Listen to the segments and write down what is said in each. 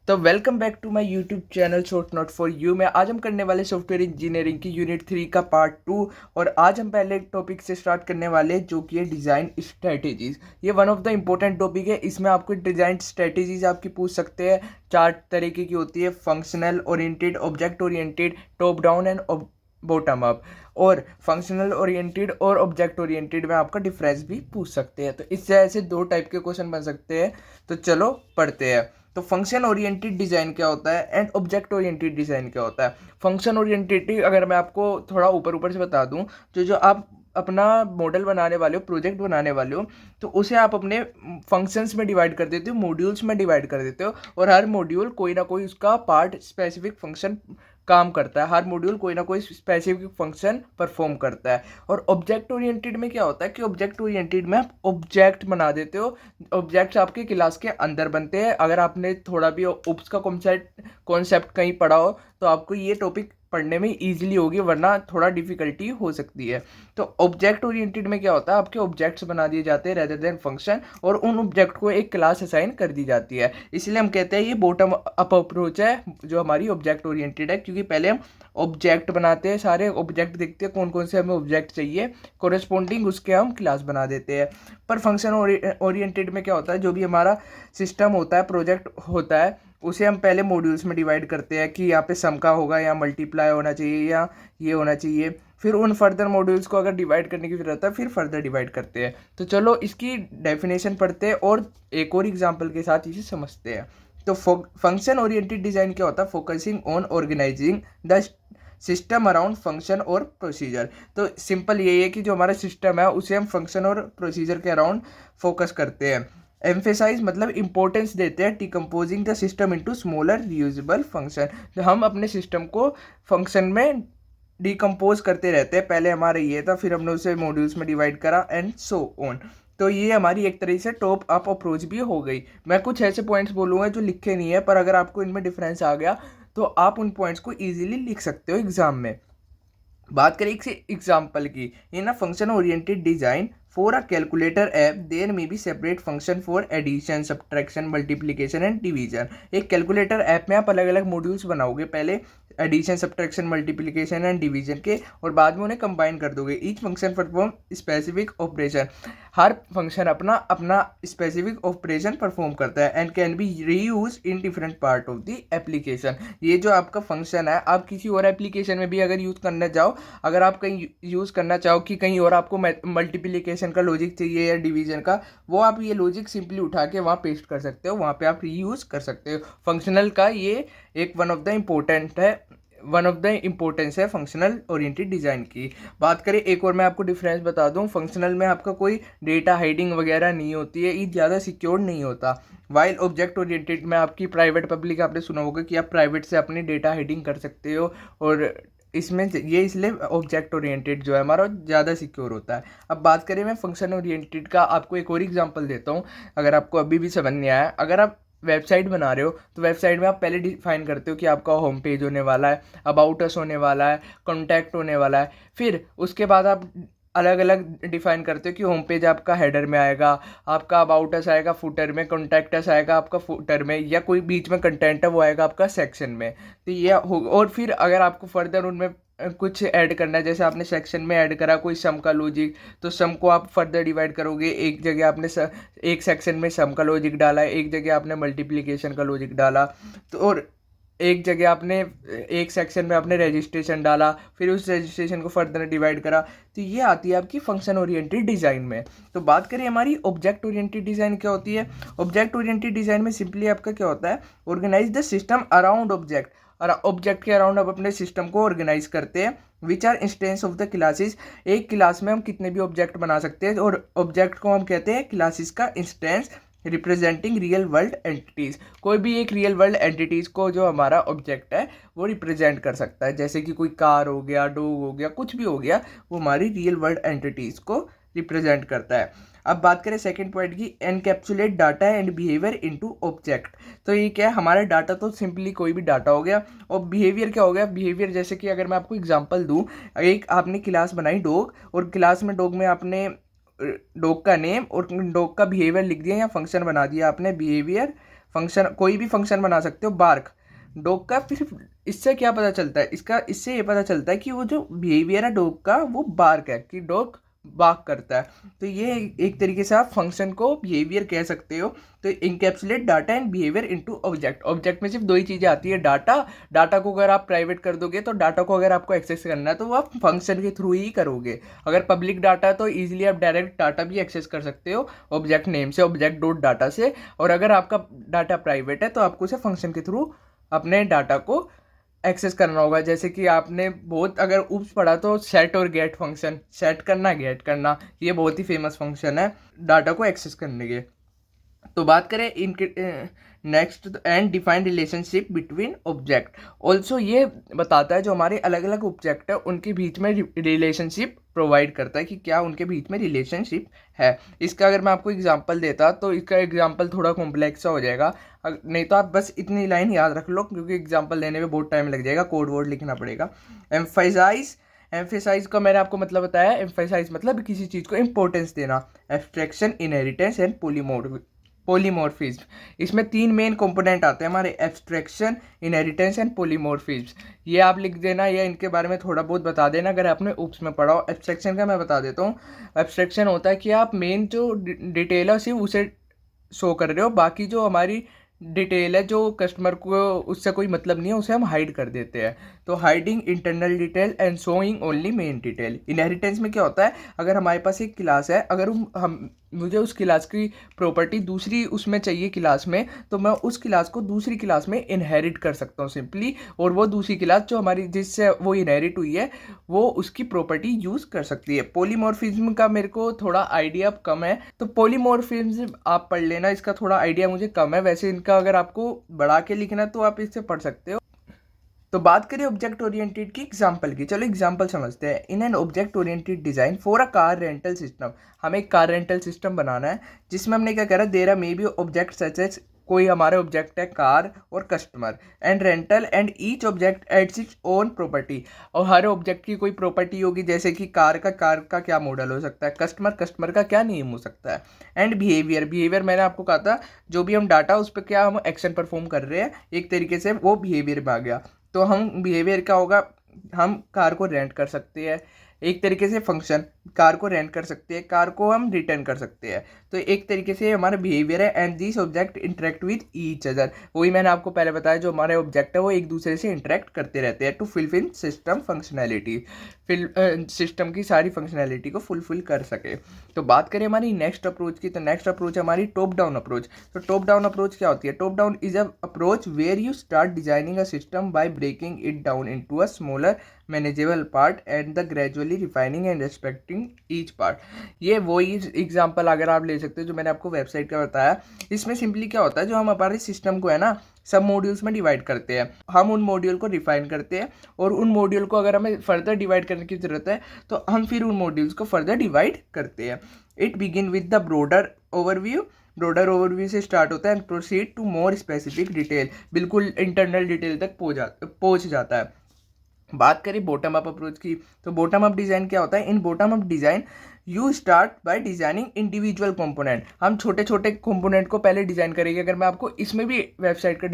तो welcome back to my YouTube channel short note for you में आज हम करने वाले सॉफ्टवेयर इंजीनियरिंग की यूनिट 3 का पार्ट 2। और आज हम पहले टॉपिक से स्टार्ट करने वाले हैं जो कि है डिज़ाइन स्ट्रेटेजीज। ये one of the important topic है। इसमें आपको डिज़ाइन स्ट्रेटेजीज आपकी पूछ सकते हैं। 4 तरीके की होती है: functional oriented, object oriented, top down and bottom up. और फंक्शनल ओरिएंटेड और ऑब्जेक्ट ओरिएंटेड में आपका डिफरेंस भी पूछ सकते हैं। तो इससे ऐसे 2 टाइप के क्वेश्चन बन सकते हैं। तो चलो पढ़ते हैं। तो फंक्शन ओरिएंटेड डिज़ाइन क्या होता है एंड ऑब्जेक्ट ओरिएंटेड डिज़ाइन क्या होता है। फंक्शन ओरिएंटेड अगर मैं आपको थोड़ा ऊपर ऊपर से बता दूं, तो जो आप अपना मॉडल बनाने वाले हो, प्रोजेक्ट बनाने वाले हो, तो उसे आप अपने फंक्शंस में डिवाइड कर देते हो, मॉड्यूल्स में डिवाइड कर देते हो। और हर मॉड्यूल कोई ना कोई उसका पार्ट स्पेसिफिक फंक्शन काम करता है। हर मॉड्यूल कोई ना कोई स्पेसिफिक फंक्शन परफॉर्म करता है। और ऑब्जेक्ट ओरिएंटेड में क्या होता है कि ऑब्जेक्ट ओरिएंटेड में आप ऑब्जेक्ट बना देते हो। ऑब्जेक्ट्स आपके क्लास के अंदर बनते हैं। अगर आपने थोड़ा भी ओप्स का कॉन्सेप्ट कहीं पढ़ा हो तो आपको ये टॉपिक पढ़ने में इजीली होगी, वरना थोड़ा डिफिकल्टी हो सकती है। तो ऑब्जेक्ट ओरिएंटेड में क्या होता है, आपके ऑब्जेक्ट्स बना दिए जाते हैं रेदर देन फंक्शन, और उन ऑब्जेक्ट को एक क्लास असाइन कर दी जाती है। इसलिए हम कहते हैं ये बॉटम अप अप्रोच है जो हमारी ऑब्जेक्ट ओरिएंटेड है, क्योंकि पहले हम ऑब्जेक्ट बनाते हैं, सारे ऑब्जेक्ट देखते हैं कौन कौन से हमें ऑब्जेक्ट चाहिए, कोरेस्पॉन्डिंग उसके हम क्लास बना देते हैं। पर फंक्शन ओरिएंटेड में क्या होता है, जो भी हमारा सिस्टम होता है, प्रोजेक्ट होता है, उसे हम पहले मॉड्यूल्स में डिवाइड करते हैं कि यहाँ पे सम का होगा या मल्टीप्लाई होना चाहिए या ये होना चाहिए। फिर उन फर्दर मॉड्यूल्स को अगर डिवाइड करने की जरूरत है फिर फर्दर डिवाइड करते हैं। तो चलो इसकी डेफिनेशन पढ़ते हैं और एक और एग्जांपल के साथ इसे समझते हैं। तो फंक्शन ओरिएंटेड डिज़ाइन क्या होता है? Focusing on organising the system around function और प्रोसीजर। तो सिंपल यही है कि जो हमारा सिस्टम है उसे हम फंक्शन और प्रोसीजर के अराउंड फोकस करते हैं। एम्फेसाइज मतलब इंपॉर्टेंस देते हैं decomposing the system into smaller reusable function. तो हम अपने सिस्टम को फंक्शन में डिकम्पोज करते रहते हैं। पहले हमारा ये था, फिर हमने उसे मॉड्यूल्स में डिवाइड करा एंड सो ऑन। तो ये हमारी एक तरीके से टॉप अप अप्रोच भी हो गई। मैं कुछ ऐसे पॉइंट्स बोलूँगा जो लिखे नहीं है, पर अगर आपको इनमें डिफरेंस आ गया तो आप उन पॉइंट्स को ईजिली लिख सकते हो एग्जाम में। बात करें एक एग्जाम्पल की, in a function oriented design for a calculator app there may be separate function for addition, subtraction, multiplication and division. एक कैलकुलेटर ऐप में आप अलग अलग मॉड्यूल्स बनाओगे, पहले addition, subtraction, multiplication and division के, और बाद में उन्हें कंबाइन कर दोगे। Each function perform specific operation. हर फंक्शन अपना अपना स्पेसिफिक ऑपरेशन परफॉर्म करता है and can be reuse in different part of the application. ये जो आपका फंक्शन है आप किसी और एप्लीकेशन में भी अगर यूज़ करना चाहो, अगर आप कहीं यूज़ करना चाहो कि कहीं और आपको मल्टीप्लिकेशन का लॉजिक चाहिए या डिवीजन का, वो आप ये लॉजिक सिंपली उठा के वहाँ पेस्ट कर सकते हो, वहाँ पे आप रीयूज़ कर सकते हो। फंक्शनल का ये एक वन ऑफ द इम्पोर्टेंस है फंक्शनल ओरिएंटेड डिज़ाइन की। बात करें एक और मैं आपको डिफरेंस बता दूं, फंक्शनल में आपका कोई डेटा हाइडिंग वगैरह नहीं होती है, ये ज़्यादा सिक्योर नहीं होता। वाइल ऑब्जेक्ट ओरिएंटेड में आपकी प्राइवेट पब्लिक आपने सुना होगा कि आप प्राइवेट से अपनी डेटा हाइडिंग कर सकते हो, और इसमें ये इसलिए ऑब्जेक्ट ओरिएंटेड जो है हमारा ज़्यादा सिक्योर होता है। अब बात करें मैं फंक्शन ओरिएंटेड का, आपको एक और एग्जांपल देता हूँ अगर आपको अभी भी समझ नहीं आया। अगर आप वेबसाइट बना रहे हो तो वेबसाइट में आप पहले डिफाइन करते हो कि आपका होम पेज होने वाला है, अबाउट अस होने वाला है, कॉन्टैक्ट होने वाला है। फिर उसके बाद आप अलग अलग डिफाइन करते हो कि होम पेज आपका हेडर में आएगा, आपका अबाउट अस आएगा फुटर में, कॉन्टैक्ट अस आएगा आपका फुटर में, या कोई बीच में कंटेंट है वो आएगा आपका सेक्शन में। तो ये हो, और फिर अगर आपको फर्दर उनमें कुछ ऐड करना है, जैसे आपने सेक्शन में ऐड करा कोई सम का लॉजिक, तो सम को आप फर्दर डिवाइड करोगे। एक जगह आपने एक सेक्शन में सम का लॉजिक डाला है, एक जगह आपने मल्टीप्लिकेशन का लॉजिक डाला, तो और एक जगह आपने एक सेक्शन में आपने रजिस्ट्रेशन डाला, फिर उस रजिस्ट्रेशन को फर्दर डिवाइड करा। तो ये आती है आपकी फंक्शन ओरिएंटेड डिज़ाइन में। तो बात करें हमारी ऑब्जेक्ट ओरिएंटेड डिज़ाइन क्या होती है। ऑब्जेक्ट ओरिएंटेड डिज़ाइन में सिंपली आपका क्या होता है, organise the system around object. और ऑब्जेक्ट के अराउंड आप अपने सिस्टम को ऑर्गेनाइज करते हैं। Which are instance of the classes. एक क्लास में हम कितने भी ऑब्जेक्ट बना सकते हैं, और ऑब्जेक्ट को हम कहते हैं क्लासेस का instance, representing real world entities. कोई भी एक रियल वर्ल्ड एंटिटीज़ को जो हमारा ऑब्जेक्ट है वो रिप्रेजेंट कर सकता है, जैसे कि कोई कार हो गया, डॉग हो गया, कुछ भी हो गया, वो हमारी रियल वर्ल्ड एंटिटीज़ को रिप्रेजेंट करता है। अब बात करें सेकंड पॉइंट की, encapsulate data and behaviour into object. तो ये क्या है, हमारा डाटा तो सिंपली कोई भी डाटा हो गया, और बिहेवियर क्या हो गया, बिहेवियर जैसे कि अगर मैं आपको एग्जांपल दूं, एक आपने क्लास बनाई डॉग, और क्लास में डॉग में आपने डॉग का नेम और डॉग का बिहेवियर लिख दिया, या फंक्शन बना दिया आपने बिहेवियर फंक्शन, कोई भी फंक्शन बना सकते हो। बार्क डॉग का, फिर इससे क्या पता चलता है, इससे ये पता चलता है कि वो जो बिहेवियर है डॉग का वो बार्क है, कि डॉग बार्क करता है। तो ये एक तरीके से आप फंक्शन को बिहेवियर कह सकते हो। तो encapsulate data and behaviour into object. Object में सिर्फ दो ही चीज़ें आती है, डाटा को अगर आप प्राइवेट कर दोगे तो डाटा को अगर आपको एक्सेस करना है तो वो आप फंक्शन के थ्रू ही करोगे। अगर पब्लिक डाटा है तो ईजिली आप डायरेक्ट डाटा भी एक्सेस कर सकते हो ऑब्जेक्ट नेम से, ऑब्जेक्ट डॉट डाटा से। और अगर आपका डाटा प्राइवेट है तो आपको उसे फंक्शन के थ्रू अपने डाटा को एक्सेस करना होगा। जैसे कि आपने बहुत अगर उप्स पढ़ा तो सेट और गेट फंक्शन, सेट करना गेट करना, ये बहुत ही फेमस फंक्शन है डाटा को एक्सेस करने के। तो बात करें इनके next, and define relationship between object. Also ये बताता है जो हमारे अलग अलग ऑब्जेक्ट है उनके बीच में रिलेशनशिप प्रोवाइड करता है कि क्या उनके बीच में रिलेशनशिप है। इसका अगर मैं आपको एग्जांपल देता तो इसका एग्जांपल थोड़ा कॉम्प्लेक्स सा हो जाएगा, नहीं तो आप बस इतनी लाइन याद रख लो, क्योंकि एग्जांपल देने में बहुत टाइम लग जाएगा, कोड वर्ड लिखना पड़ेगा। एम्फेसाइज का मैंने आपको मतलब बताया। एम्फेसाइज मतलब किसी चीज़ को इंपॉर्टेंस देना। Abstraction, inheritance and polymorphism. इसमें तीन मेन कंपोनेंट आते हैं हमारे, एब्स्ट्रैक्शन, इनहेरिटेंस एंड पॉलीमॉर्फिज्म। ये आप लिख देना या इनके बारे में थोड़ा बहुत बता देना अगर आपने उप्स में पढ़ा हो। एब्स्ट्रैक्शन का मैं बता देता हूँ। एब्स्ट्रैक्शन होता है कि आप मेन जो डिटेल है सिर्फ उसे शो कर रहे हो, बाकी जो हमारी डिटेल है जो कस्टमर को उससे कोई मतलब नहीं है उसे हम हाइड कर देते हैं। तो hiding internal detail and showing only main detail. Inheritance में क्या होता है, अगर हमारे पास एक क्लास है, अगर हम मुझे उस क्लास की प्रॉपर्टी दूसरी उसमें चाहिए क्लास में, तो मैं उस क्लास को दूसरी क्लास में इनहेरिट कर सकता हूँ सिंपली, और वो दूसरी क्लास जो हमारी जिससे वो इनहेरिट हुई है वो उसकी प्रॉपर्टी यूज़ कर सकती है। पॉलीमॉर्फिज्म का मेरे को थोड़ा आइडिया कम है, तो पॉलीमॉर्फिज्म आप पढ़ लेना, इसका थोड़ा आइडिया मुझे कम है। वैसे इनका अगर आपको बढ़ा के लिखना तो आप इससे पढ़ सकते हो। तो बात करें ऑब्जेक्ट ओरिएंटेड की एग्जांपल की, चलो एग्जांपल समझते हैं। In an object oriented design for a car rental system, हमें एक कार रेंटल सिस्टम बनाना है जिसमें हमने क्या करा, there may be object such as, कोई हमारे ऑब्जेक्ट है कार और customer, and rental, and each object adds its own property. और हर ऑब्जेक्ट की कोई प्रॉपर्टी होगी, जैसे कि कार का क्या मॉडल हो सकता है, कस्टमर का क्या नेम हो सकता है। एंड बिहेवियर मैंने आपको कहा था जो भी हम डाटा उस पर क्या हम एक्शन परफॉर्म कर रहे हैं, एक तरीके से वो बिहेवियर में आ गया। तो हम बिहेवियर क्या होगा, हम कार को रेंट कर सकते हैं, एक तरीके से फंक्शन, कार को रेंट कर सकते हैं, कार को हम रिटर्न कर सकते हैं। तो एक तरीके से हमारा बिहेवियर है। And this object interact with each other, वही मैंने आपको पहले बताया, जो हमारे ऑब्जेक्ट है वो एक दूसरे से इंटरेक्ट करते रहते हैं to fulfil system functionality, system की सारी फंक्शनैलिटी को फुलफिल कर सके। तो बात करें हमारी नेक्स्ट अप्रोच की, तो नेक्स्ट अप्रोच है हमारी टॉप डाउन अप्रोच। तो टॉप डाउन अप्रोच क्या होती है, top down is a approach where you start designing a system by breaking it down into a smaller manageable part and the gradually refining and respecting each part. ये वही example अगर आप ले सकते हो जो मैंने आपको वेबसाइट का बताया। इसमें सिंपली क्या होता है, जो हम हमारे सिस्टम को है ना सब मॉड्यूल्स में डिवाइड करते हैं, हम उन मॉड्यूल को रिफाइन करते हैं, और उन मॉड्यूल को अगर हमें फर्दर डिवाइड करने की ज़रूरत है तो हम फिर उन मॉड्यूल्स को फर्दर डिवाइड करते हैं। It begin with the broader overview से स्टार्ट होता है and proceed to more specific detail, बिल्कुल इंटरनल डिटेल तक पहुँच जाता है। बात करें बॉटम अप अप्रोच की, तो बॉटम अप डिज़ाइन क्या होता है, इन bottom up design you start by designing individual component. हम छोटे छोटे कंपोनेंट को पहले डिज़ाइन करेंगे। अगर मैं आपको इसमें भी वेबसाइट का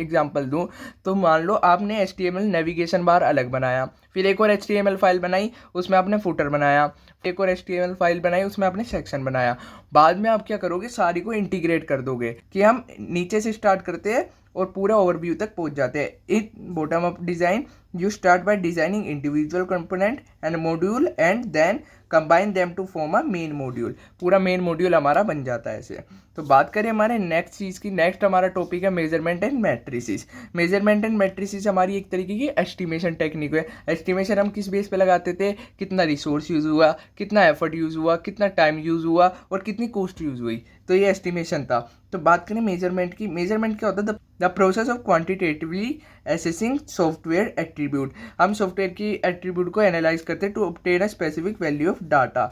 एग्जांपल दूं, तो मान लो आपने HTML नेविगेशन बार अलग बनाया, फिर एक और HTML फाइल बनाई उसमें आपने फुटर बनाया, एक और HTML फाइल बनाई उसमें आपने सेक्शन बनाया। बाद में आप क्या करोगे, सारी को इंटीग्रेट कर दोगे कि हम नीचे से स्टार्ट करते हैं और पूरा ओवरव्यू तक पहुंच जाते हैं। In bottom up design you start by designing individual component and module and then combine them to form a main module, पूरा मेन मॉड्यूल हमारा बन जाता है ऐसे। तो बात करें हमारे नेक्स्ट चीज़ की, नेक्स्ट हमारा टॉपिक है measurement and matrices. Measurement and matrices हमारी एक तरीके की एस्टिमेशन टेक्निक है। एस्टिमेशन हम किस बेस पे लगाते थे, कितना रिसोर्स यूज़ हुआ, कितना एफर्ट यूज़ हुआ, कितना टाइम यूज़ हुआ और कितनी कॉस्ट यूज़ हुई, तो ये एस्टिमेशन था। तो बात करें मेजरमेंट की, मेजरमेंट क्या होता है, the process of quantitatively assessing software attribute. हम सॉफ्टवेयर की एट्रीब्यूट को एनालाइज करते हैं to obtain a specific value of data,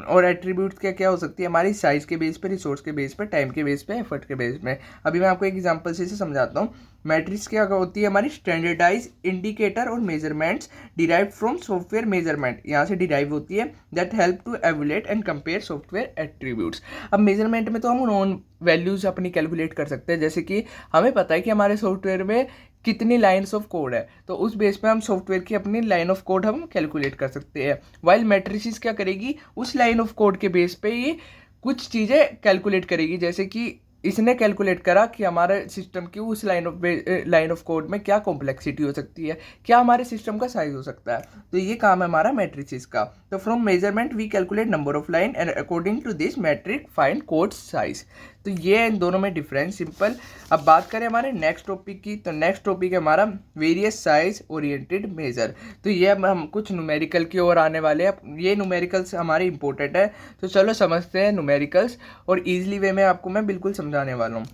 और एट्रीब्यूट्स क्या क्या हो सकती है हमारी साइज के बेस पे, रिसोर्स के बेस पे, टाइम के बेस पे, एफर्ट के बेस पे। अभी मैं आपको एक एग्जांपल से समझाता हूँ। मैट्रिक्स क्या होती है हमारी स्टैंडर्डाइज इंडिकेटर और measurements derived from software measurement, यहाँ से डिराइव होती है, that help to evaluate and compare software attributes. अब मेजरमेंट में तो हम नॉन वैल्यूज अपनी कैलकुलेट कर सकते हैं, जैसे कि हमें पता है कि हमारे सॉफ्टवेयर में कितनी लाइन्स ऑफ कोड है, तो उस बेस पे हम सॉफ्टवेयर की अपनी लाइन ऑफ कोड हम कैलकुलेट कर सकते हैं। वाइल मैट्रिसेस क्या करेगी, उस लाइन ऑफ कोड के बेस पे ये कुछ चीज़ें कैलकुलेट करेगी, जैसे कि इसने कैलकुलेट करा कि हमारे सिस्टम की उस लाइन ऑफ कोड में क्या कॉम्प्लेक्सिटी हो सकती है, क्या हमारे सिस्टम का साइज हो सकता है। तो ये काम है हमारा मैट्रिसेस का। तो from measurement we calculate number of line and according to this metric find code size. तो ये है इन दोनों में डिफरेंस, सिंपल। अब बात करें हमारे नेक्स्ट टॉपिक की, तो नेक्स्ट टॉपिक है हमारा वेरियस साइज ओरिएंटेड मेजर। तो ये हम कुछ न्यूमेरिकल की ओर आने वाले हैं। ये न्यूमेरिकल्स हमारे इंपॉर्टेंट है, तो चलो समझते हैं न्यूमेरिकल्स, और ईजिली वे में आपको मैं बिल्कुल समझाने वाला हूँ।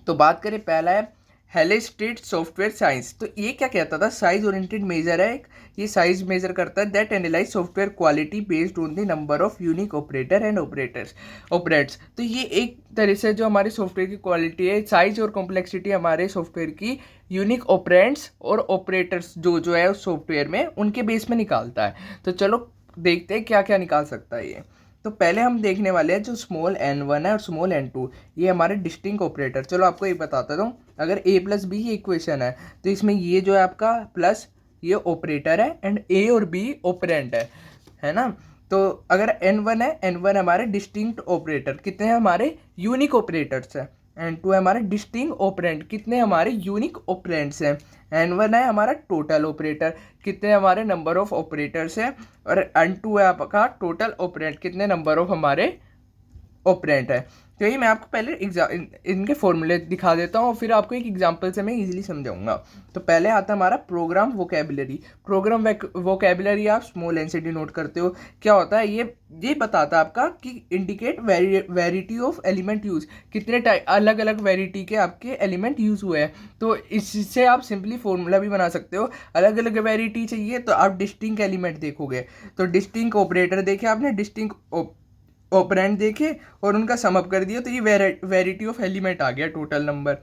तो बात करें, पहला है हेलेस्टेट सॉफ्टवेयर साइंस। तो ये क्या कहता था, साइज ओरिएंटेड मेजर है, ये साइज मेजर करता है that analyse software quality based on the number of unique operator and operates. तो ये एक तरह से जो हमारे सॉफ्टवेयर की क्वालिटी है, साइज और कॉम्प्लेक्सिटी हमारे सॉफ्टवेयर की यूनिक ऑपरेंड्स और ऑपरेटर्स जो है उस सॉफ्टवेयर में, उनके बेस में निकालता है। तो चलो देखते हैं क्या क्या निकाल सकता है ये। तो पहले हम देखने वाले हैं जो स्मॉल n1 है और स्मॉल n2, ये हमारे डिस्टिंक्ट ऑपरेटर। चलो आपको ये बताता हूँ, अगर a प्लस बी ये इक्वेशन है, तो इसमें ये जो है आपका प्लस ये ऑपरेटर है एंड a और b ऑपरेंड है ना। तो अगर n1 है, n1 हमारे डिस्टिंक्ट ऑपरेटर, कितने हैं हमारे यूनिक ऑपरेटर्स है। n2 है हमारे डिस्टिंक्ट ऑपरेंड, कितने हमारे यूनिक ऑपरेंड्स हैं। n1 है हमारा टोटल ऑपरेटर, कितने हमारे नंबर ऑफ ऑपरेटर्स हैं। और n2 है आपका टोटल ऑपरेंड, कितने नंबर ऑफ हमारे ऑपरेंट है। तो ये मैं आपको पहले इनके फॉर्मूले दिखा देता हूँ और फिर आपको एक एग्जांपल से मैं इजीली समझाऊंगा। तो पहले आता है हमारा प्रोग्राम वोकेबुलरी। प्रोग्राम वोकेबुलरी आप स्मॉल एन से डिनोट करते हो। क्या होता है ये बताता है आपका कि indicate verity of element use, कितने अलग अलग वेरिटी के आपके एलिमेंट यूज हुए हैं। तो इससे आप सिंपली फॉर्मूला भी बना सकते हो। अलग अलग वेरिटी चाहिए तो आप डिस्टिंक्ट एलिमेंट देखोगे, तो डिस्टिंक्ट ऑपरेटर देखे आपने, डिस्टिंक्ट ऑपरेंड देखे और उनका सम अप कर दिया, तो ये वेरिटी ऑफ एलिमेंट आ गया, टोटल नंबर।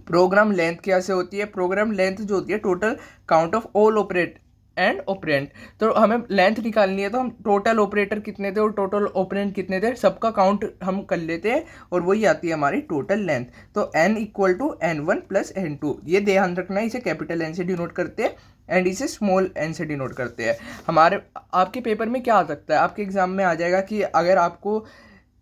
प्रोग्राम लेंथ क्या से होती है, प्रोग्राम लेंथ जो होती है total count of all operate and operand. तो हमें लेंथ निकालनी है, तो हम टोटल ऑपरेटर कितने थे और टोटल ऑपरेंट कितने थे सबका काउंट हम कर लेते हैं और वही आती है हमारी टोटल लेंथ। तो n equal to n1 plus n2, ये ध्यान रखना है, इसे कैपिटल N से डिनोट करते हैं एंड इसे स्मॉल n से डिनोट करते हैं। हमारे आपके पेपर में क्या आ सकता है, आपके एग्जाम में आ जाएगा कि अगर आपको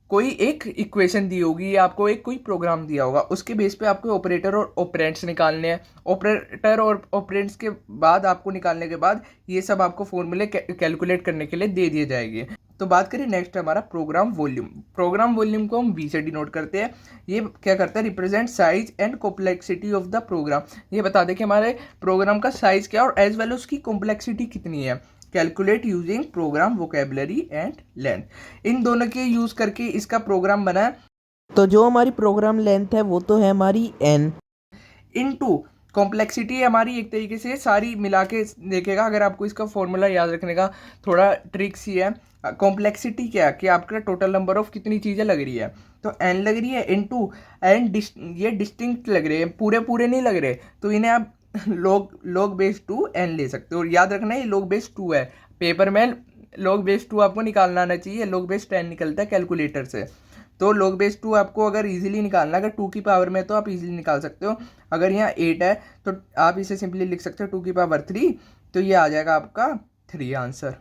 कोई एक इक्वेशन दी होगी या आपको एक कोई प्रोग्राम दिया होगा, उसके बेस पे आपको ऑपरेटर और ऑपरेंट्स निकालने हैं। ऑपरेटर और ऑपरेंट्स के बाद आपको निकालने के बाद ये सब आपको फॉर्मूले कैलकुलेट करने के लिए दे दिए जाएंगे। तो बात करें नेक्स्ट हमारा प्रोग्राम वॉल्यूम। प्रोग्राम वॉल्यूम को हम v से डिनोट करते हैं। ये क्या करता है, represent size and complexity of the program. ये बता दें कि हमारे प्रोग्राम का साइज क्या और एज वेल उसकी कॉम्प्लेक्सिटी कितनी है। Calculate using program vocabulary and length, इन दोनों के यूज़ करके इसका प्रोग्राम बना है। तो जो हमारी प्रोग्राम लेंथ है वो तो है हमारी n, इनटू कॉम्प्लेक्सिटी है हमारी, एक तरीके से सारी मिला के देखेगा। अगर आपको इसका फॉर्मूला याद रखने का थोड़ा ट्रिक्स ही है। कॉम्प्लेक्सिटी क्या है कि आपका टोटल नंबर ऑफ कितनी चीज़ें लग रही है, तो n लग रही है इनटू एन ये डिस्टिंक्ट लग रहे हैं, पूरे पूरे नहीं लग रहे, तो इन्हें आप log बेस 2 n ले सकते हो। और याद रखना है ये log बेस 2 है, पेपर में log बेस 2 आपको निकालना आना चाहिए, log बेस 10 निकलता है कैलकुलेटर से। तो log बेस 2 आपको अगर इजीली निकालना, अगर 2 की पावर में तो आप इजीली निकाल सकते हो। अगर यहाँ 8 है तो आप इसे सिंपली लिख सकते हो 2 की पावर 3, तो ये आ जाएगा आपका 3 आंसर।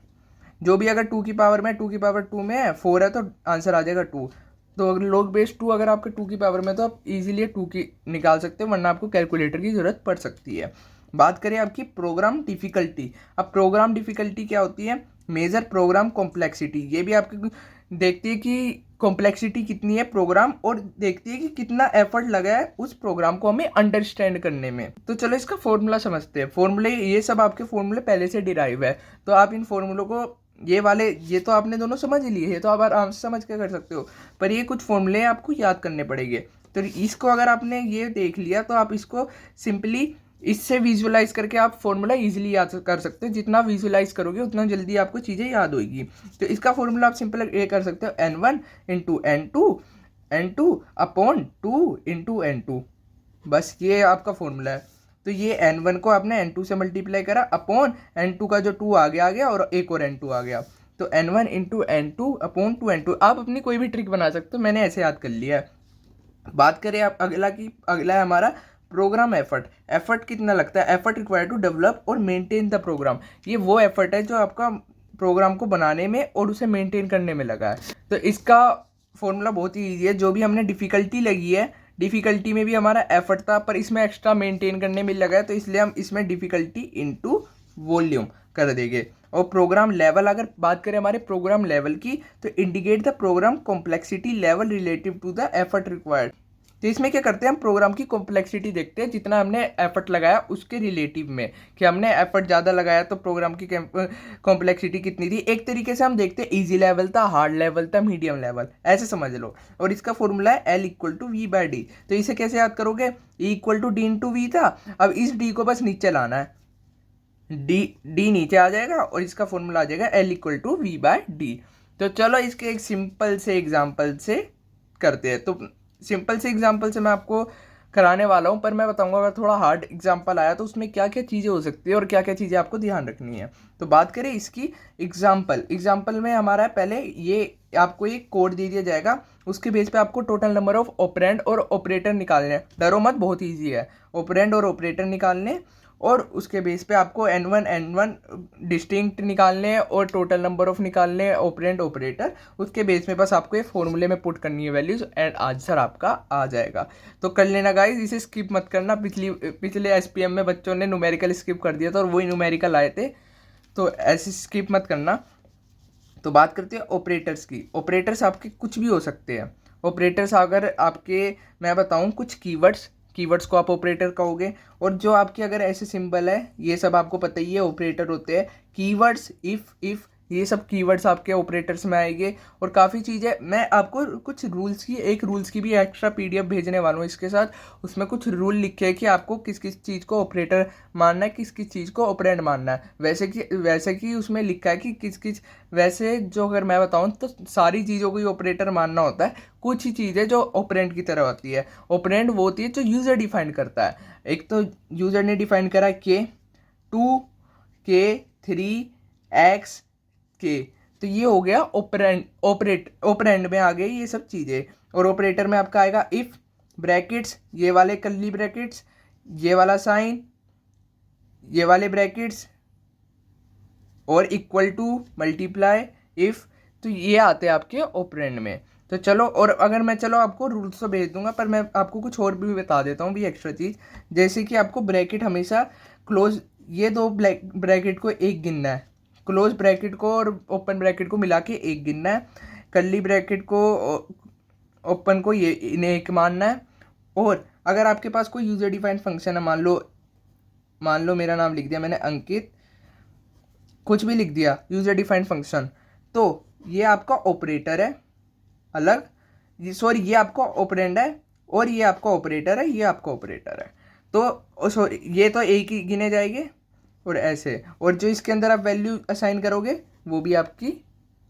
जो भी अगर 2 की पावर में 2 की पावर 2 में है 4 है तो आंसर आ जाएगा 2। तो अगर log बेस 2 अगर आपके 2 की पावर में तो आप इजीली 2 की निकाल सकते हो, वरना आपको कैलकुलेटर की ज़रूरत पड़ सकती है। बात करें आपकी प्रोग्राम डिफ़िकल्टी। अब प्रोग्राम डिफ़िकल्टी क्या होती है, मेजर प्रोग्राम कॉम्प्लेक्सिटी। ये भी आपकी देखती है कि कॉम्प्लेक्सिटी कितनी है प्रोग्राम, और देखती है कि कितना एफर्ट लगा है उस प्रोग्राम को हमें अंडरस्टैंड करने में। तो चलो इसका फॉर्मूला समझते हैं। फॉर्मूले ये सब आपके फॉर्मूले पहले से डिराइव है, तो आप इन फॉर्मूलों को ये तो आपने दोनों समझ लिए है, तो आप आराम से समझ के कर सकते हो, पर ये कुछ फॉर्मूले आपको याद करने पड़ेंगे। तो इसको अगर आपने ये देख लिया तो आप इसको सिंपली इससे विजुअलाइज करके आप फॉर्मूला इजीली याद कर सकते हो। जितना विजुअलाइज करोगे उतना जल्दी आपको चीज़ें याद होगी। तो इसका फॉर्मूला आप सिंपल ये कर सकते हो, n1 into n2 upon 2 into n2। बस ये आपका फॉर्मूला है। तो ये n1 को आपने n2 से मल्टीप्लाई करा, अपॉन n2 का जो 2 आ गया और एक और n2 आ गया। तो n1 into n2 upon 2 n2। आप अपनी कोई भी ट्रिक बना सकते हो, मैंने ऐसे याद कर लिया है। बात करें आप अगला है हमारा प्रोग्राम एफर्ट कितना लगता है। एफर्ट रिक्वायर्ड टू डेवलप और मेंटेन द प्रोग्राम। ये वो एफर्ट है जो आपका प्रोग्राम को बनाने में और उसे मेंटेन करने में लगा है। तो इसका फॉर्मूला बहुत ही ईजी है। जो भी हमने डिफ़िकल्टी लगी है, डिफ़िकल्टी में भी हमारा एफर्ट था, पर इसमें एक्स्ट्रा मेंटेन करने में लगा है, तो इसलिए हम इसमें डिफ़िकल्टी इनटू वॉल्यूम कर देंगे। और प्रोग्राम लेवल, अगर बात करें हमारे प्रोग्राम लेवल की, तो indicate the program complexity level relative to the effort required. तो इसमें क्या करते हैं, हम प्रोग्राम की कॉम्प्लेक्सिटी देखते हैं जितना हमने एफर्ट लगाया उसके रिलेटिव में, कि हमने एफर्ट ज़्यादा लगाया तो प्रोग्राम की कॉम्प्लेक्सिटी कितनी थी। एक तरीके से हम देखते हैं इजी लेवल था, हार्ड लेवल था, मीडियम लेवल, ऐसे समझ लो। और इसका फॉर्मूला है L equal to V by D. तो इसे कैसे याद करोगे, E equal to D into V था। अब इस डी को बस नीचे लाना है, डी नीचे आ जाएगा और इसका फॉर्मूला आ जाएगा L equal to V by D. तो चलो इसके एक सिंपल से एग्जाम्पल से करते हैं। तो सिंपल से एग्जाम्पल से मैं आपको कराने वाला हूँ, पर मैं बताऊंगा अगर थोड़ा हार्ड एग्जाम्पल आया तो उसमें क्या क्या चीज़ें हो सकती है और क्या क्या चीज़ें आपको ध्यान रखनी है। तो बात करें इसकी एग्जाम्पल में हमारा पहले ये आपको एक कोड दे दिया जाएगा, उसके बेस पे आपको टोटल नंबर ऑफ ऑपरेंड और ऑपरेटर निकालने हैं। डरो मत, बहुत ईजी है। ऑपरेंड और ऑपरेटर निकालने, और उसके बेस पे आपको n1 डिस्टिंक्ट निकालने हैं और टोटल नंबर ऑफ निकालने हैं, ऑपरेंड ऑपरेटर। उसके बेस में बस आपको ये फॉर्मूले में पुट करनी है वैल्यूज एंड आंसर आपका आ जाएगा। तो कर लेना गाइस, इसे स्किप मत करना। पिछले एसपीएम में बच्चों ने न्यूमेरिकल स्किप कर दिया था और वही न्यूमेरिकल आए थे, तो ऐसे स्किप मत करना। तो बात करते हैं ऑपरेटर्स की। ऑपरेटर्स आपके कुछ भी हो सकते हैं। ऑपरेटर्स अगर आपके, मैं बताऊं कुछ कीवर्ड्स को आप ऑपरेटर कहोगे। और जो आपके अगर ऐसे सिंबल है, ये सब आपको पता ही है ऑपरेटर होते हैं। कीवर्ड्स, इफ ये सब कीवर्ड्स आपके ऑपरेटर्स में आएंगे। और काफ़ी चीज़ें, मैं आपको कुछ रूल्स की भी एक्स्ट्रा पीडीएफ भेजने वाला हूँ इसके साथ। उसमें कुछ रूल लिखे हैं कि आपको किस किस चीज़ को ऑपरेटर मानना है, किस किस चीज़ को ऑपरेंड मानना है। वैसे कि उसमें लिखा है कि किस वैसे जो अगर मैं बताऊँ तो सारी चीज़ों को ही ऑपरेटर मानना होता है। कुछ ही चीज़ें जो ऑपरेंड की तरह होती है। ऑपरेंड वो होती है जो यूज़र डिफाइन करता है। एक तो यूज़र ने डिफाइन करा K2 K3 X K, तो ये हो गया ऑपरेंड में आ गई ये सब चीज़ें। और ऑपरेटर में आपका आएगा इफ, ब्रैकेट्स, ये वाले कर्ली ब्रैकेट्स, ये वाला साइन, ये वाले ब्रैकेट्स, और इक्वल टू, मल्टीप्लाई, इफ। तो ये आते हैं आपके ऑपरेंड में। तो चलो, और अगर मैं आपको रूल्स तो भेज दूंगा, पर मैं आपको कुछ और भी बता देता हूँ भी एक्स्ट्रा चीज़। जैसे कि आपको ब्रैकेट हमेशा क्लोज, ये दो ब्रैकेट को एक गिनना है, क्लोज ब्रैकेट को और ओपन ब्रैकेट को मिला के एक गिनना है, कर्ली ब्रैकेट को ओपन को ये इन्हें एक मानना है। और अगर आपके पास कोई यूज़र डिफाइंड फंक्शन है, मान लो मेरा नाम लिख दिया मैंने अंकित, कुछ भी लिख दिया यूज़र डिफाइंड फंक्शन, तो ये आपका ऑपरेटर है अलग, ये आपका ऑपरेंड है, और ये आपका ऑपरेटर है, ये आपका ऑपरेटर है। तो सॉरी, ये तो एक ही गिने जाएंगे और ऐसे, और जो इसके अंदर आप वैल्यू असाइन करोगे वो भी आपकी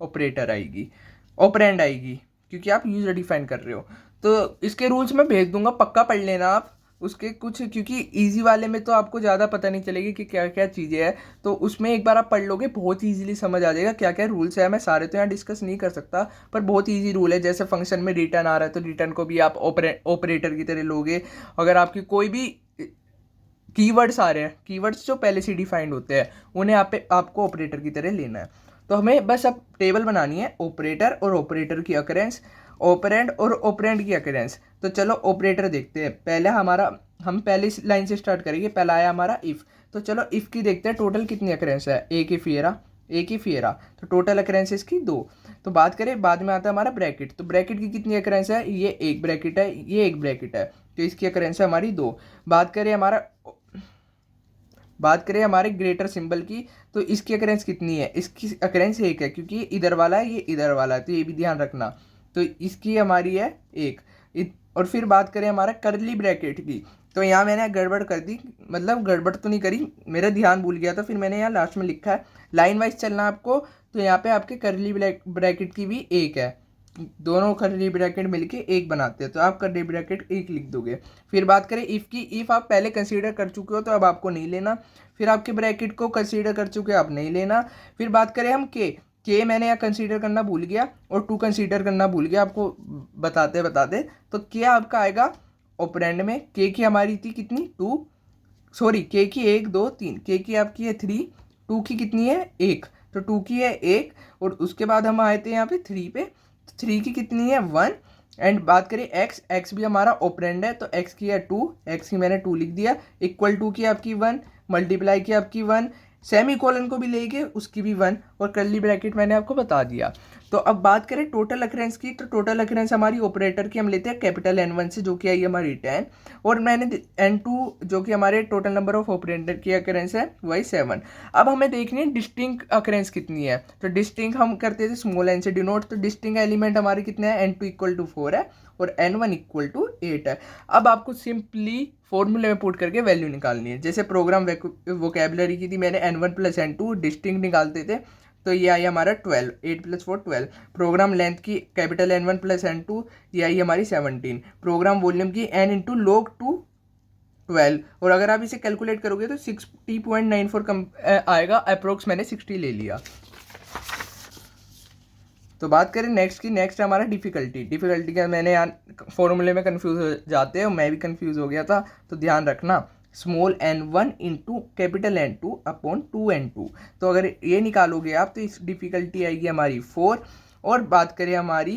ऑपरेटर आएगी, ऑपरेंड आएगी, क्योंकि आप यूज़र डिफाइन कर रहे हो। तो इसके रूल्स मैं भेज दूंगा, पक्का पढ़ लेना आप उसके कुछ, क्योंकि इजी वाले में तो आपको ज़्यादा पता नहीं चलेगी कि क्या क्या चीज़ें हैं। तो उसमें एक बार आप पढ़ लोगे, बहुत ईजिली समझ आ जाएगा क्या क्या रूल्स है। मैं सारे तो यहाँ डिस्कस नहीं कर सकता, पर बहुत ईजी रूल है। जैसे फंक्शन में रिटर्न आ रहा है तो रिटर्न को भी आप ऑपरेटर की तरह लोगे। अगर आपकी कोई भी कीवर्ड्स आ रहे हैं, कीवर्ड्स जो पहले से डिफाइंड होते हैं, उन्हें आपको ऑपरेटर की तरह लेना है। तो हमें बस अब टेबल बनानी है ऑपरेटर और ऑपरेटर की अकरेंस, ऑपरेंड और ऑपरेंड की अकरेंस। तो चलो ऑपरेटर देखते हैं। हम पहली लाइन से स्टार्ट करेंगे। पहला आया हमारा इफ़। तो चलो इफ़ की देखते हैं टोटल कितनी अकरेंस है। एक ही फियरा, तो टोटल अकरेंसेस की 2। तो बात करें, बाद में आता है हमारा ब्रैकेट। तो ब्रैकेट की कितनी अकरेंस है, ये एक ब्रैकेट है, ये एक ब्रैकेट है, तो इसकी अकरेंस है हमारी 2। बात करें हमारे ग्रेटर सिंबल की, तो इसकी अकरेंस कितनी है, इसकी अकरेंस 1 है, क्योंकि इधर वाला है, ये इधर वाला है, तो ये भी ध्यान रखना। तो इसकी हमारी है 1। और फिर बात करें हमारा करली ब्रैकेट की, तो यहाँ मैंने गड़बड़ कर दी, मतलब गड़बड़ तो नहीं करी, मेरा ध्यान भूल गया था, फिर मैंने यहाँ लास्ट में लिखा है लाइन वाइज चलना आपको। तो यहाँ पे आपके करली ब्रैकेट की भी एक है, दोनों करली ब्रैकेट मिलके एक बनाते हैं, तो आप करली ब्रैकेट एक लिख दोगे। फिर बात करें इफ़ की, इफ़ आप पहले कंसीडर कर चुके हो तो अब आपको नहीं लेना। फिर आपके ब्रैकेट को कंसीडर कर चुके हो, अब नहीं लेना। फिर बात करें हम के मैंने यहाँ कंसीडर करना भूल गया और टू कंसीडर करना भूल गया आपको बताते बताते। तो के आपका आएगा ऑपरेंड में, के की हमारी थी कितनी 2, सॉरी के की 1 2 3, के की आपकी है 3, 2 की कितनी है 1, तो 2 की है 1। और उसके बाद हम आए थे यहाँ पे 3 पे, तो 3 की कितनी है 1। एंड बात करें एक्स भी हमारा ऑपरेंड है, तो एक्स की है 2, एक्स की मैंने 2 लिख दिया, इक्वल टू की आपकी 1, मल्टीप्लाई की आपकी 1, सेमी कोलन को भी लेके उसकी भी 1, और कर्ली ब्रैकेट मैंने आपको बता दिया। तो अब बात करें टोटल अकरेंस की, तो टोटल अकरेंस हमारी ऑपरेटर की हम लेते हैं कैपिटल N1 से, जो कि आई हमारी 10, और मैंने N2 जो कि हमारे टोटल नंबर ऑफ ऑपरेटर की अकरेंस है वही 7। अब हमें देखनी है डिस्टिंक्ट अकरेंस कितनी है, तो डिस्टिंक्ट हम करते थे स्मॉल n से डिनोट, तो डिस्टिंक्ट एलिमेंट हमारे कितने हैं N2 इक्वल टू 4 है और N1 इक्वल टू 8 है। अब आपको सिंपली फॉर्मूले में पुट करके वैल्यू निकालनी है। जैसे प्रोग्राम वोकेबलरी की थी मैंने N1 प्लस N2 डिस्टिंक्ट निकालते थे, तो ये आई हमारा 12, 8 प्लस 4 12। प्रोग्राम लेंथ की कैपिटल N1 प्लस N2, ये आई हमारी 17। प्रोग्राम वॉल्यूम की N इंटू log 2 12, और अगर आप इसे कैलकुलेट करोगे तो 60.94 कम आएगा, अप्रोक्स मैंने 60 ले लिया। तो बात करें नेक्स्ट की, नेक्स्ट हमारा डिफ़िकल्टी का मैंने यहाँ फॉर्मूले में कंफ्यूज हो जाते हैं, मैं भी कंफ्यूज हो गया था, तो ध्यान रखना small n1 into capital N2 upon 2n2। तो अगर ये निकालोगे आप तो इस डिफ़िकल्टी आएगी हमारी 4। और बात करें हमारी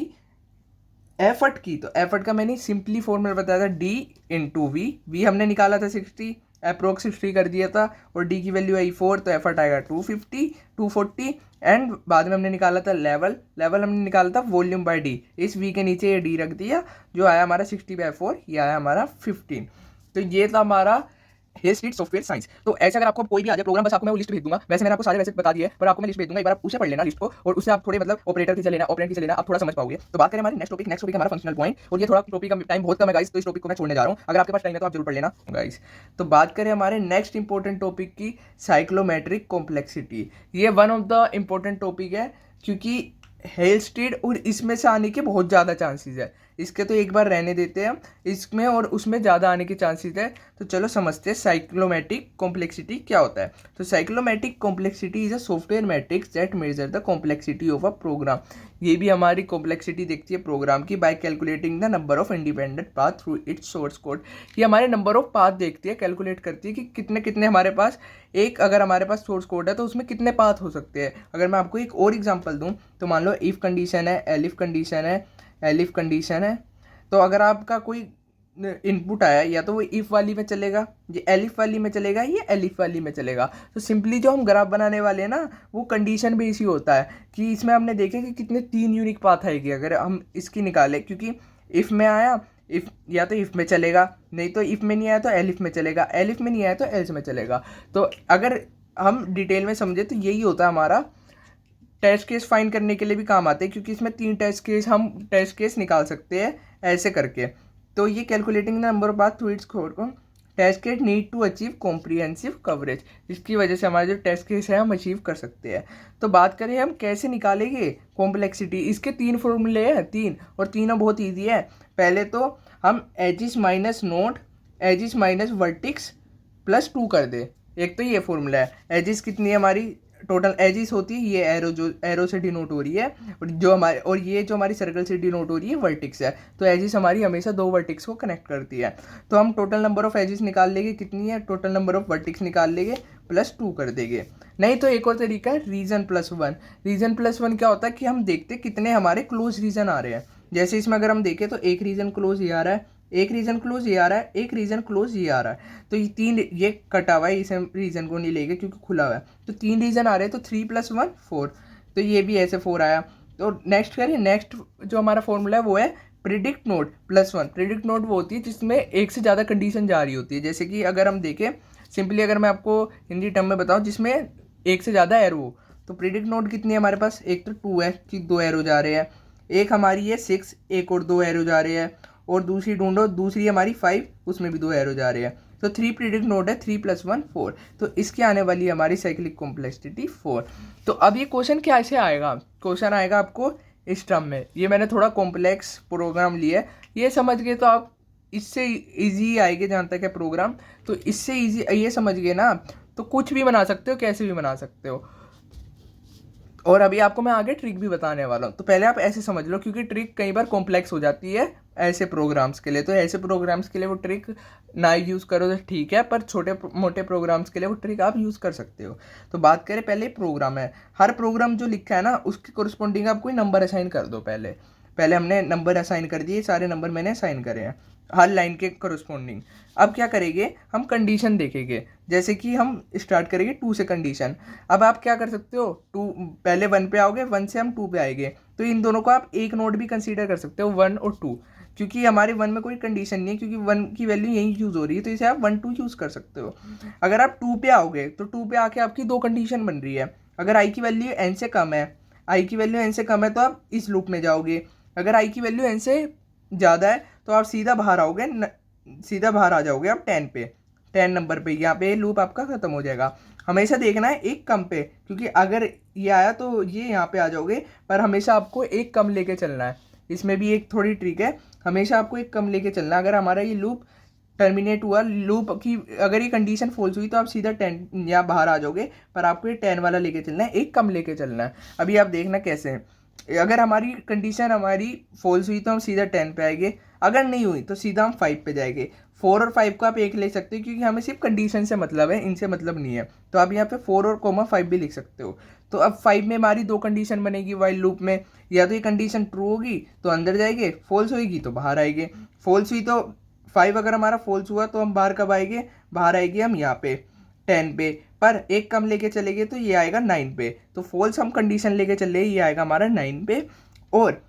एफर्ट की, तो एफर्ट का मैंने सिंपली फॉर्मूला बताया था d इंटू वी हमने निकाला था 60, अप्रोक्स 60 कर दिया था, और d की वैल्यू आई 4, तो एफर्ट आएगा 250 240। एंड बाद में हमने निकाला था लेवल हमने निकाला था वॉल्यूम बाय डी, इस v के नीचे ये d रख दिया, जो आया हमारा 60/4, ये आया हमारा 15। तो ये था हमारा हेल स्ट्रीट सॉफ्टवेयर साइंस। तो ऐसे अगर आपको कोई भी आ जाए प्रोग्राम, बस आपको मैं वो लिस्ट भेज दूंगा, वैसे मैंने आपको सारे वैसे बता दिए, पर आपको मैं लिस्ट भेज दूंगा, एक बार आप उसे पढ़ लेना लिस्ट को, और उससे आप थोड़े मतलब ऑपरेटर की लेना, ऑपरेंट की लेना, आप थोड़ा समझ पाओगे। तो बात करें हमारी नेक्स्ट टॉपिक हमारा फंक्शनल पॉइंट, और ये थोड़ा टॉपिक का टाइम बहुत कम है गाइस, तो इस टॉपिक को मैं छोड़ने जा रहा हूँ, अगर आपके पास टाइम है तो आप जरूर पढ़ लेना गाइस। तो बात करें हमारे नेक्स्ट इंपॉर्टेंट टॉपिक की, साइक्लोमेट्रिक कॉम्प्लेक्सिटी। ये one of the important topic है, क्योंकि हेल स्ट्रीट और इसमें से आने के बहुत ज़्यादा चांसेस है, इसके तो एक बार रहने देते हैं हम, इसमें और उसमें ज़्यादा आने के चांसेस है। तो चलो समझते हैं साइक्लोमेट्रिक कॉम्प्लेक्सिटी क्या होता है। तो cyclomatic complexity is a software metrics that measure the complexity of a program. ये भी हमारी कॉम्प्लेक्सिटी देखती है प्रोग्राम की by calculating the number of independent path through its source code. ये हमारे नंबर ऑफ पाथ देखती है, कैलकुलेट करती है कि कितने कितने हमारे पास, एक अगर हमारे पास सोर्स कोड है तो उसमें कितने पाथ हो सकते हैं। अगर मैं आपको एक और एग्जांपल दूं, तो मान लो इफ़ कंडीशन है, एलिफ कंडीशन है, एलिफ कंडीशन है, तो अगर आपका कोई इनपुट आया, या तो वो इफ़ वाली में चलेगा, ये एलिफ वाली में चलेगा, ये एलिफ वाली में चलेगा। तो सिंपली जो हम ग्राफ बनाने वाले हैं ना, वो कंडीशन बेस ही होता है, कि इसमें हमने देखे कि कितने 3 यूनिक पाथ आएगी अगर हम इसकी निकालें, क्योंकि इफ़ में आया, इफ़ या तो इफ़ में चलेगा, नहीं तो इफ़ में नहीं आया तो एलिफ में चलेगा, एलिफ में नहीं आया तो एल्स में चलेगा। तो अगर हम डिटेल में समझे तो यही होता है हमारा, टेस्ट केस फाइंड करने के लिए भी काम आते हैं, क्योंकि इसमें 3 टेस्ट केस निकाल सकते हैं ऐसे करके। तो ये calculating the number of path through its code को test case need to achieve comprehensive coverage, इसकी वजह से हमारे जो टेस्ट केस है हम अचीव कर सकते हैं। तो बात करें हम कैसे निकालेंगे कॉम्प्लेक्सिटी, इसके 3 फॉर्मूले हैं, 3, और तीनों बहुत ईजी है। पहले तो हम edges minus node, edges minus vertex plus 2 कर दे। एक तो ये फॉर्मूला है, एजिस कितनी है हमारी, टोटल एजिस होती है ये एरो, जो एरो से डिनोट हो रही है, और जो हमारे, और ये जो हमारी सर्कल से डिनोट हो रही है वर्टिक्स है। तो एजिस हमारी हमेशा 2 वर्टिक्स को कनेक्ट करती है। तो हम टोटल नंबर ऑफ एजिस निकाल लेंगे, कितनी है, टोटल नंबर ऑफ वर्टिक्स निकाल लेंगे, प्लस 2 कर देंगे। नहीं तो एक और तरीका है रीजन प्लस 1। रीजन प्लस 1 क्या होता है कि हम देखते कितने हमारे क्लोज रीजन आ रहे हैं। जैसे इसमें अगर हम देखें तो एक रीजन क्लोज ये आ रहा है, एक रीजन क्लोज ये आ रहा है, एक रीजन क्लोज ये आ रहा है। तो ये 3, ये कटा हुआ है, इसे रीजन को नहीं लेंगे क्योंकि खुला हुआ है। तो 3 रीजन आ रहे हैं, तो 3 + 1 4, तो ये भी ऐसे 4 आया। तो नेक्स्ट करिए, नेक्स्ट जो हमारा फॉर्मूला है वो है predict node plus 1। Predict node वो होती है जिसमें एक से ज़्यादा कंडीशन जा रही होती है। जैसे कि अगर हम देखें सिंपली, अगर मैं आपको हिंदी टर्म में बताऊँ जिसमें एक से ज़्यादा एरो हो, तो प्रिडिक्ट नोड कितनी है हमारे पास, एक तो 2 है कि 2 एरो जा रहे हैं, एक हमारी है 6, एक और 2 एरो जा रहे हैं, और दूसरी ढूंढो, दूसरी हमारी 5, उसमें भी 2 एरो जा रहे हैं। तो 3 प्रीडिक्ट नोड है, 3 + 1 4, तो इसकी आने वाली है हमारी साइक्लिक कॉम्प्लेक्सिटी 4। तो अब ये क्वेश्चन कैसे आएगा, क्वेश्चन आएगा आपको इस टर्म में। ये मैंने थोड़ा कॉम्प्लेक्स प्रोग्राम लिया है, ये समझ गए तो आप इससे इजी आएंगे जहाँ तक है प्रोग्राम। तो इससे इजी ये समझ गए ना, तो कुछ भी बना सकते हो, कैसे भी बना सकते हो। और अभी आपको मैं आगे ट्रिक भी बताने वाला हूँ। तो पहले आप ऐसे समझ लो, क्योंकि ट्रिक कई बार कॉम्प्लेक्स हो जाती है ऐसे प्रोग्राम्स के लिए। तो ऐसे प्रोग्राम्स के लिए वो ट्रिक ना यूज़ करो तो ठीक है, पर छोटे मोटे प्रोग्राम्स के लिए वो ट्रिक आप यूज़ कर सकते हो। तो बात करें, पहले प्रोग्राम है, हर प्रोग्राम जो लिखा है ना उसके कोरिस्पोंडिंग आप कोई नंबर असाइन कर दो। पहले हमने नंबर असाइन कर दिए, सारे नंबर मैंने असाइन करे हैं हर लाइन के कोरिस्पोंडिंग। अब क्या करेंगे, हम कंडीशन देखेंगे। जैसे कि हम स्टार्ट करेंगे 2 से कंडीशन। अब आप क्या कर सकते हो, 2 पहले 1 पे आओगे, 1 से हम 2 पे आएंगे, तो इन दोनों को आप एक नोड भी कंसीडर कर सकते हो, 1 और 2, क्योंकि हमारे 1 में कोई कंडीशन नहीं है, क्योंकि 1 की वैल्यू यही यूज़ हो रही है, तो इसे आप 1 2 यूज़ कर सकते हो। अगर आप 2 पे आओगे तो 2 पे आके आपकी 2 कंडीशन बन रही है। अगर आई की वैल्यू n से कम है, आई की वैल्यू n से कम है तो आप इस लूप में जाओगे। अगर आई की वैल्यू n से ज़्यादा है तो आप सीधा बाहर आओगे, सीधा बाहर आ जाओगे आप 10 पे, 10 नंबर पे। यहाँ पे लूप आपका ख़त्म हो जाएगा। हमेशा देखना है एक कम पे, क्योंकि अगर ये आया तो ये यहाँ पे आ जाओगे, पर हमेशा आपको एक कम लेके चलना है। इसमें भी एक थोड़ी ट्रिक है, हमेशा आपको एक कम लेके चलना है। अगर हमारा ये लूप टर्मिनेट हुआ, लूप की अगर ये कंडीशन फॉल्स हुई तो आप सीधा 10 यहाँ बाहर आ जाओगे, पर आपको ये 10 वाला लेके चलना है, एक कम लेके चलना है। अभी आप देखना कैसे है। अगर हमारी कंडीशन हमारी फॉल्स हुई तो हम सीधा 10 पे आएंगे, अगर नहीं हुई तो सीधा हम 5 पे जाएंगे। 4 और 5 को आप एक ले सकते हो, क्योंकि हमें सिर्फ कंडीशन से मतलब है, इनसे मतलब नहीं है। तो आप यहाँ पे 4 और कोमा 5 भी लिख सकते हो। तो अब 5 में हमारी 2 कंडीशन बनेगी वाइल लूप में, या तो ये कंडीशन ट्रू होगी तो अंदर जाएंगे, फॉल्स होगी तो बाहर आएंगे। फॉल्स हुई तो 5 अगर हमारा फॉल्स हुआ तो हम बाहर कब आएंगे, बाहर आएंगे हम यहाँ पे 10 पे, पर एक कम लेके चलेंगे तो ये आएगा 9 पे। तो फॉल्स हम कंडीशन लेके चले, ये आएगा हमारा 9 पे। और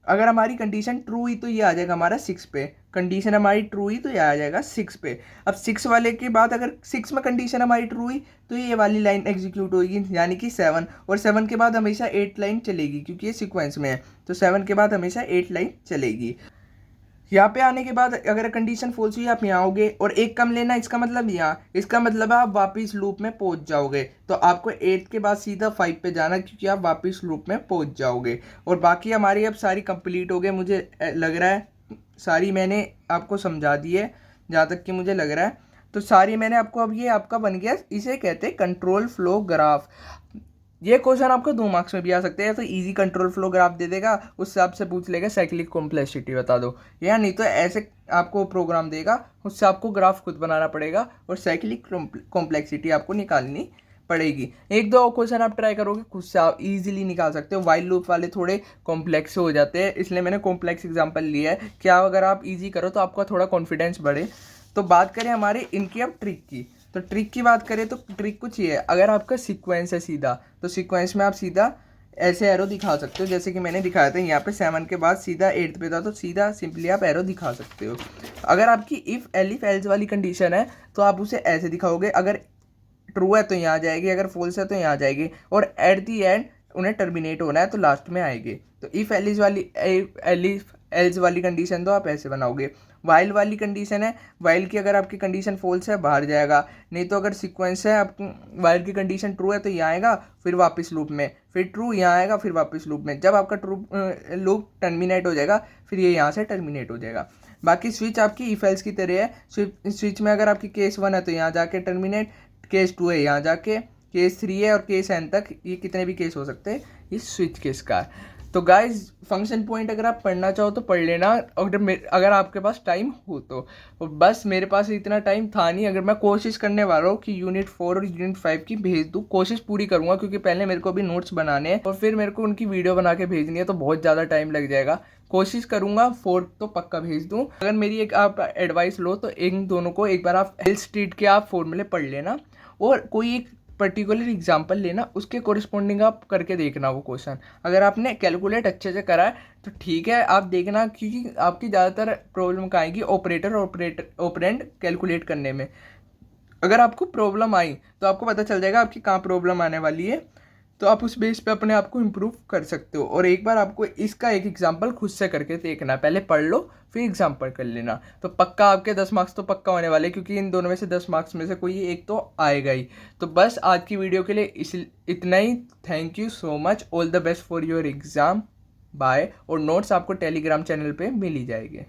अगर हमारी कंडीशन ट्रू हुई तो ये आ जाएगा हमारा 6 पे, कंडीशन हमारी ट्रू हुई तो ये आ जाएगा 6 पे। अब 6 वाले के बाद अगर 6 में कंडीशन हमारी ट्रू हुई तो ये वाली लाइन एग्जीक्यूट होगी, यानी कि 7, और 7 के बाद हमेशा 8 लाइन चलेगी, क्योंकि ये सीक्वेंस में है। तो 7 के बाद हमेशा 8 लाइन चलेगी। यहाँ पे आने के बाद अगर कंडीशन फॉल्स हुई आप यहाँ आओगे, और एक कम लेना, इसका मतलब यहाँ, इसका मतलब आप वापस लूप में पहुँच जाओगे। तो आपको 8 के बाद सीधा 5 पे जाना, क्योंकि आप वापस लूप में पहुँच जाओगे। और बाकी हमारी अब सारी कंप्लीट हो गए, मुझे लग रहा है सारी मैंने आपको समझा दी है, जहाँ तक कि मुझे लग रहा है। तो सारी मैंने आपको, अब ये आपका बन गया, इसे कहते हैं कंट्रोल फ्लो ग्राफ। ये क्वेश्चन आपको 2 मार्क्स में भी आ सकते हैं, तो इजी कंट्रोल फ्लो ग्राफ दे देगा, उससे आपसे पूछ लेगा साइक्लिक कॉम्प्लेक्सिटी बता दो, या नहीं तो ऐसे आपको प्रोग्राम देगा, उससे आपको ग्राफ खुद बनाना पड़ेगा और साइक्लिक कॉम्प्लेक्सिटी आपको निकालनी पड़ेगी। 1-2 और क्वेश्चन आप ट्राई करोगे, खुद से आप इजीली निकाल सकते हो। वाइल लूप वाले थोड़े कॉम्प्लेक्स हो जाते हैं, इसलिए मैंने कॉम्प्लेक्स एग्जांपल लिया है। क्या अगर आप इजी करो तो आपका थोड़ा कॉन्फिडेंस बढ़े। तो बात करें हमारे इनकी अब ट्रिक की, तो ट्रिक की बात करें तो ट्रिक कुछ ये है। अगर आपका सीक्वेंस है सीधा, तो सीक्वेंस में आप सीधा ऐसे एरो दिखा सकते हो, जैसे कि मैंने दिखाया था यहाँ पे 7 के बाद सीधा 8 पे था, तो सीधा सिंपली आप एरो दिखा सकते हो। अगर आपकी इफ़ एलिफ एल्स वाली कंडीशन है तो आप उसे ऐसे दिखाओगे, अगर ट्रू है तो यहाँ जाएगी, अगर फॉल्स है तो यहाँ जाएगी, और एट दी एंड उन्हें टर्मिनेट होना है तो लास्ट में आएंगे। तो इफ़ एलिफ एल्स वाली कंडीशन तो आप ऐसे बनाओगे। वाइल वाली कंडीशन है, वाइल की अगर आपकी कंडीशन फॉल्स है बाहर जाएगा, नहीं तो अगर सीक्वेंस है आपकी वाइल की कंडीशन ट्रू है तो यहाँ आएगा, फिर वापस लूप में, फिर ट्रू यहाँ आएगा, फिर वापस लूप में। जब आपका ट्रू लूप टर्मिनेट हो जाएगा फिर ये यहाँ से टर्मिनेट हो जाएगा। बाकी स्विच आपकी इफ एल्स की तरह है। स्विच में अगर आपकी केस 1 है तो यहाँ जाके टर्मिनेट, केस 2 है यहाँ जाके, केस 3 है और केस n तक, ये कितने भी केस हो सकते हैं, ये स्विच केस का है। तो गाइज फंक्शन पॉइंट अगर आप पढ़ना चाहो तो पढ़ लेना, अगर आपके पास टाइम हो तो। बस मेरे पास इतना टाइम था नहीं। अगर मैं कोशिश करने वाला हूँ कि यूनिट 4 और यूनिट 5 की भेज दूँ, कोशिश पूरी करूँगा, क्योंकि पहले मेरे को भी नोट्स बनाने हैं और फिर मेरे को उनकी वीडियो बना के भेजनी है, तो बहुत ज़्यादा टाइम लग जाएगा। कोशिश करूँगा 4 तो पक्का भेज दूँ। अगर मेरी एक आप एडवाइस लो तो इन दोनों को एक बार आप एल स्ट्रीट के आप फॉर्मूले पढ़ लेना, और कोई एक पर्टिकुलर एग्जाम्पल लेना, उसके कोरिस्पोंडिंग आप करके देखना वो क्वेश्चन। अगर आपने कैलकुलेट अच्छे से करा है तो ठीक है, आप देखना, क्योंकि आपकी ज़्यादातर प्रॉब्लम कहाँ आएगी, ऑपरेंड कैलकुलेट करने में। अगर आपको प्रॉब्लम आई तो आपको पता चल जाएगा आपकी कहाँ प्रॉब्लम आने वाली है। तो आप उस बेस पे अपने आप को इम्प्रूव कर सकते हो। और एक बार आपको इसका एक एग्जाम्पल खुद से करके देखना, पहले पढ़ लो फिर एग्जाम्पल कर लेना, तो पक्का आपके 10 मार्क्स तो पक्का होने वाले, क्योंकि इन दोनों में से 10 मार्क्स में से कोई एक तो आएगा ही। तो बस आज की वीडियो के लिए इतना ही। Thank you so much, all the best for your exam, bye. और नोट्स आपको टेलीग्राम चैनल पे मिल ही जाएंगे।